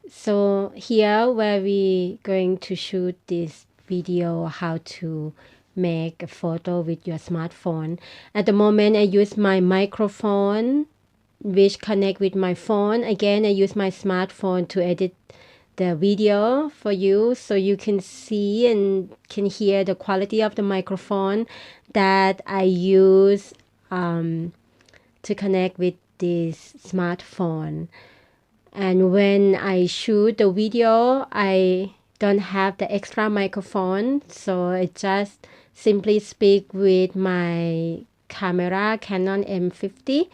So here where we going to shoot this video how to make a photo with your smartphone. At the moment I use my microphone which connect with my phone. Again, I use my smartphone to edit the video for you so you can see and can hear the quality of the microphone that I use to connect with this smartphone. And when I shoot the video, I don't have the extra microphone, so I just simply speak with my camera, Canon M50.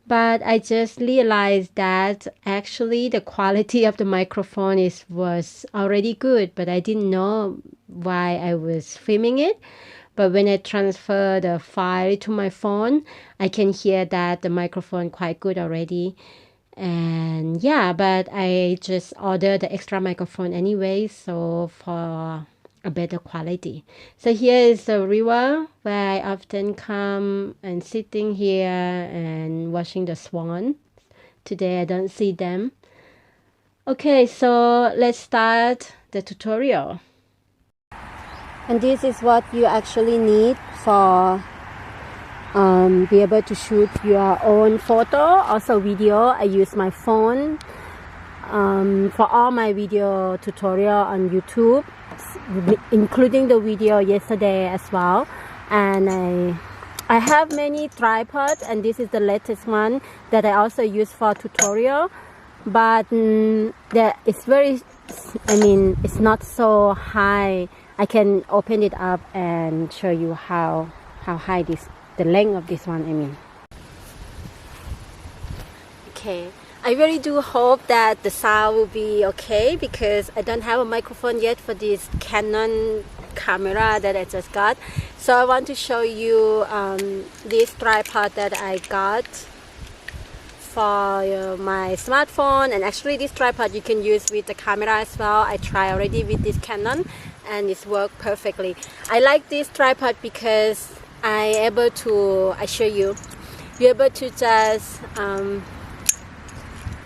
But I just realized that actually the quality of the microphone was already good, but I didn't know why I was filming it. But when I transfer the file to my phone, I can hear that the microphone quite good already. And yeah, but I just ordered the extra microphone anyway, so for a better quality. So here is the river where I often come and sitting here and watching the swan. Today I don't see them. Okay, so let's start the tutorial. And this is what you actually need for be able to shoot your own photo, also video. I use my phone for all my video tutorial on YouTube, including the video yesterday as well. And I have many tripods, and this is the latest one that I also use for tutorial. But it's very, it's not so high. I can open it up and show you how high the length of this one, Okay, I really do hope that the sound will be okay because I don't have a microphone yet for this Canon camera that I just got. So I want to show you this tripod that I got for my smartphone, and actually this tripod you can use with the camera as well. I tried already with this Canon and it's worked perfectly. I like this tripod because I show you, you're able to just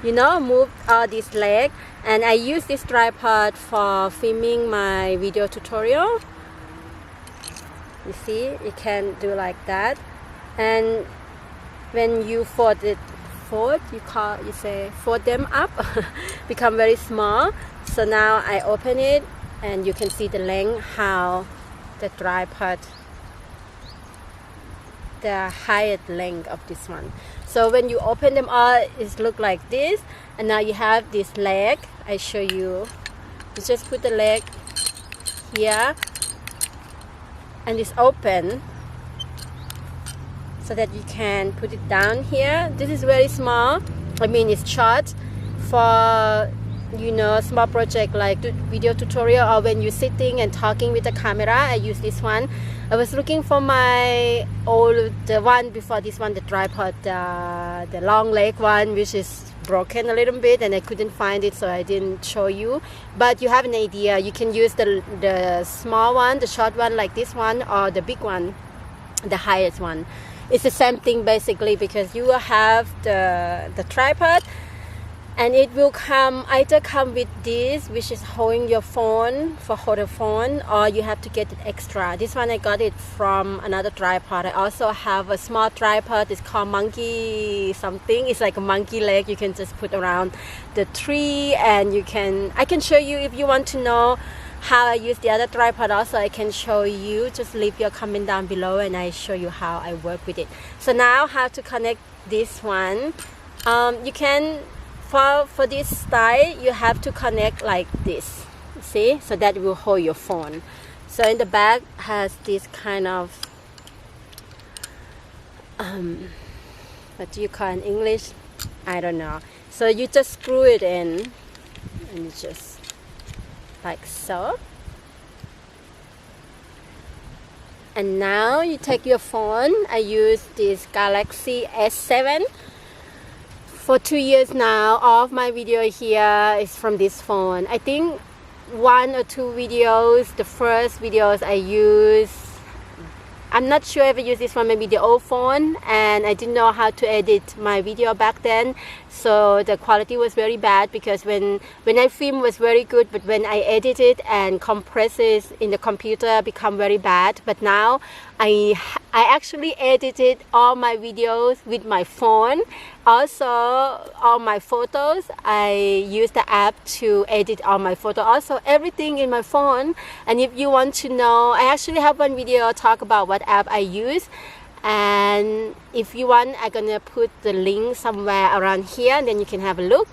move all this leg, and I use this tripod for filming my video tutorial. You see, you can do like that, and when you fold them up become very small. So now I open it and you can see the length, how the tripod, the highest length of this one. So when you open them all, it look like this, and now you have this leg. I show you. You just put the leg here and it's open so that you can put it down here. This is very small. It's short for small project like video tutorial, or when you're sitting and talking with the camera. I use this one. I was looking for the one before this one, the tripod, the long leg one, which is broken a little bit, and I couldn't find it, so I didn't show you. But you have an idea. You can use the small one, the short one like this one, or the big one, the highest one. It's the same thing basically, because you will have the tripod, and it will either come with this, which is holding your phone, for hold the phone, or you have to get it extra. This one I got it from another tripod. I also have a small tripod. It's called monkey something. It's like a monkey leg. You can just put around the tree, and I can show you if you want to know how I use the other tripod. Also, I can show you. Just leave your comment down below and I show you how I work with it. So now how to connect this one. You can, for this style, you have to connect like this, see, so that will hold your phone. So in the back has this kind of what do you call in English, I don't know. So you just screw it in, and it's just like so. And now you take your phone. I use this Galaxy S7 for 2 years now. All of my video here is from this phone. I think 1 or 2 videos, the first videos I use, I'm not sure if I use this one, maybe the old phone, and I didn't know how to edit my video back then. so the quality was very bad, because when I film was very good, but when I edit it and compress it in the computer become very bad. But now I actually edited all my videos with my phone. Also all my photos, I use the app to edit all my photos, also everything in my phone. And if you want to know, I actually have one video talk about what app I use, and if you want, I'm gonna put the link somewhere around here, and then you can have a look.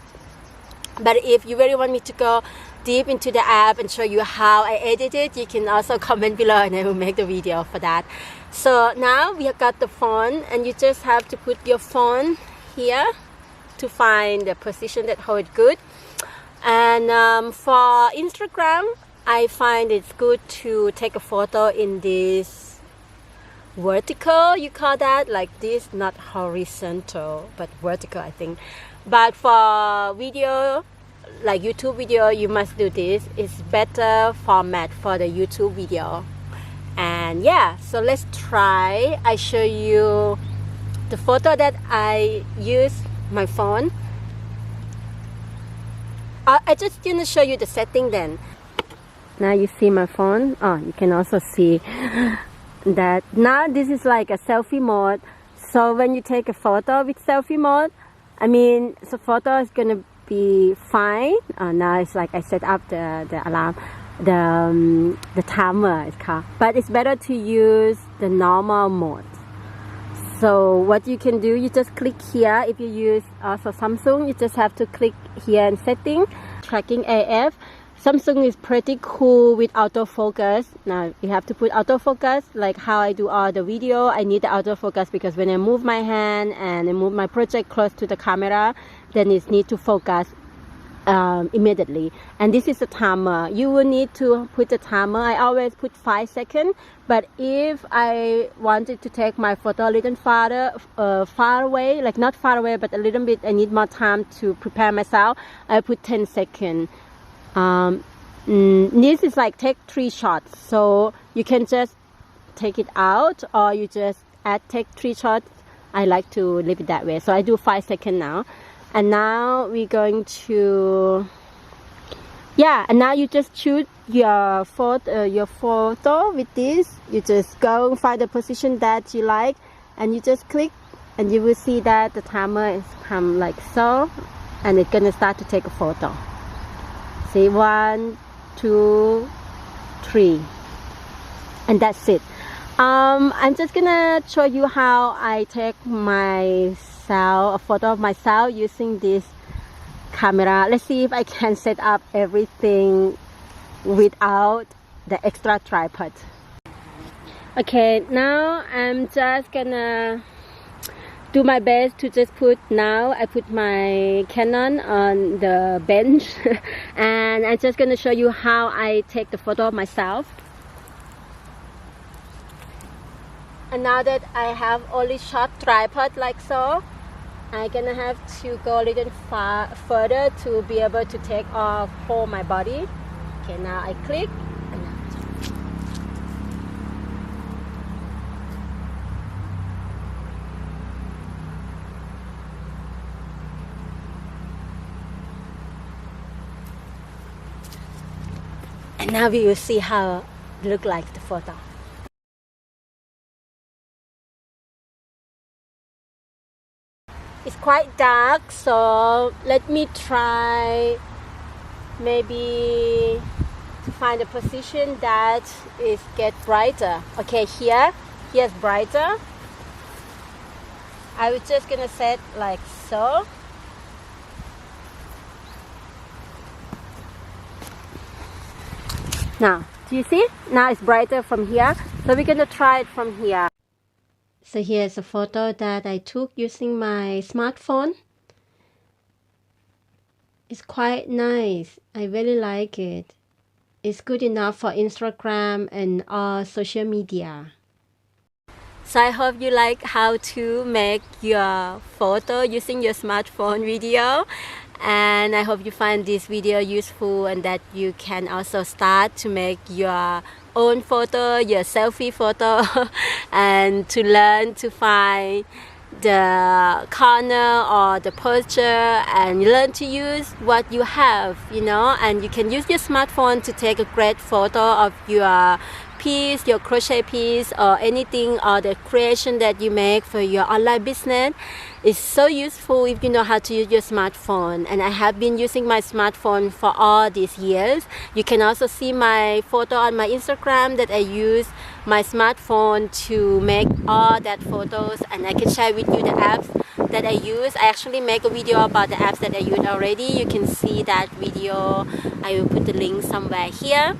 But if you really want me to go deep into the app and show you how I edit it, you can also comment below and I will make the video for that. So now we have got the phone, and you just have to put your phone here to find the position that holds good. And for Instagram, I find it's good to take a photo in this vertical, you call that, like this, not horizontal but vertical, I think. But for video, like YouTube video, you must do this. It's better format for the YouTube video. And yeah, so let's try. I show you the photo that I use my phone. I just gonna show you the setting then. Now you see my phone. Oh, you can also see that now this is like a selfie mode. So when you take a photo with selfie mode, I mean, the photo is gonna be fine. Now it's like I set up the alarm, the timer is called, but it's better to use the normal mode. So what you can do, you just click here. If you use also Samsung, you just have to click here in setting, tracking AF. Samsung is pretty cool with autofocus. Now you have to put autofocus, like how I do all the video. I need the autofocus because when I move my hand and I move my project close to the camera, then it needs to focus immediately. And this is the timer. You will need to put the timer. I always put 5 seconds, but if I wanted to take my photo a little farther, far away, like not far away, but a little bit, I need more time to prepare myself, I put 10 seconds. This is like take 3 shots, so you can just take it out, or you just take 3 shots. I like to leave it that way, so I do 5 seconds now. And now we're going to, yeah, and now you just shoot your photo with this. You just go and find the position that you like, and you just click, and you will see that the timer is come like so, and it's gonna start to take a photo. See, 1, 2, 3, and that's it. I'm just gonna show you how I take a photo of myself using this camera. Let's see if I can set up everything without the extra tripod. Okay, now I'm just gonna do my best to just I put my Canon on the bench and I'm just gonna show you how I take the photo of myself. And now that I have only short tripod like so, I'm gonna have to go a little further to be able to take off whole my body. Okay, now I click. And now we will see how it looks like the photo. It's quite dark, so let me try maybe to find a position that is get brighter. Okay, here's brighter. I was just gonna set like so. Now, do you see? Now it's brighter from here. So we're gonna try it from here. So here's a photo that I took using my smartphone. It's quite nice. I really like it. It's good enough for Instagram and all social media. So I hope you like how to make your photo using your smartphone video. And I hope you find this video useful and that you can also start to make your own photo, your selfie photo, and to learn to find the corner or the posture and learn to use what you have, and you can use your smartphone to take a great photo of your piece, your crochet piece, or anything, or the creation that you make for your online business. Is so useful if you know how to use your smartphone, and I have been using my smartphone for all these years. You can also see my photo on my Instagram that I use my smartphone to make all that photos, and I can share with you the apps that I use. I actually make a video about the apps that I use already. You can see that video. I will put the link somewhere here.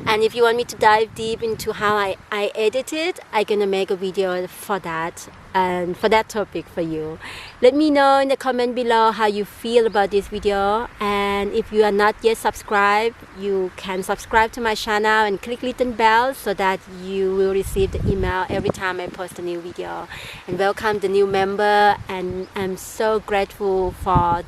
And if you want me to dive deep into how I edit it, I'm gonna make a video for that and for that topic for you. Let me know in the comment below how you feel about this video, and if you are not yet subscribed, you can subscribe to my channel and click little bell so that you will receive the email every time I post a new video. And welcome the new member, and I'm so grateful for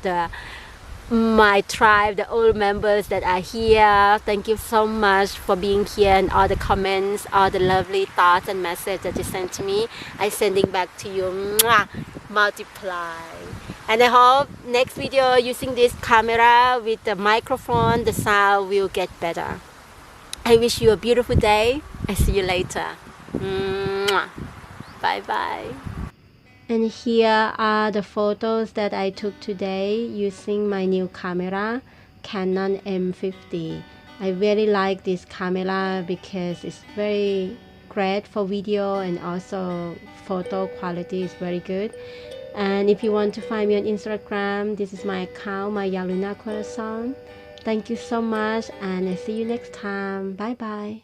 my tribe, the old members that are here. Thank you so much for being here, and all the comments, all the lovely thoughts and messages that you sent to me. I'm sending back to you. Mwah! Multiply. And I hope next video using this camera with the microphone, the sound will get better. I wish you a beautiful day. I see you later. Mwah! Bye bye. And here are the photos that I took today using my new camera, Canon M50. I really like this camera because it's very great for video, and also photo quality is very good. And if you want to find me on Instagram, this is my account, my Yaluna Corazon. Thank you so much, and I see you next time. Bye bye.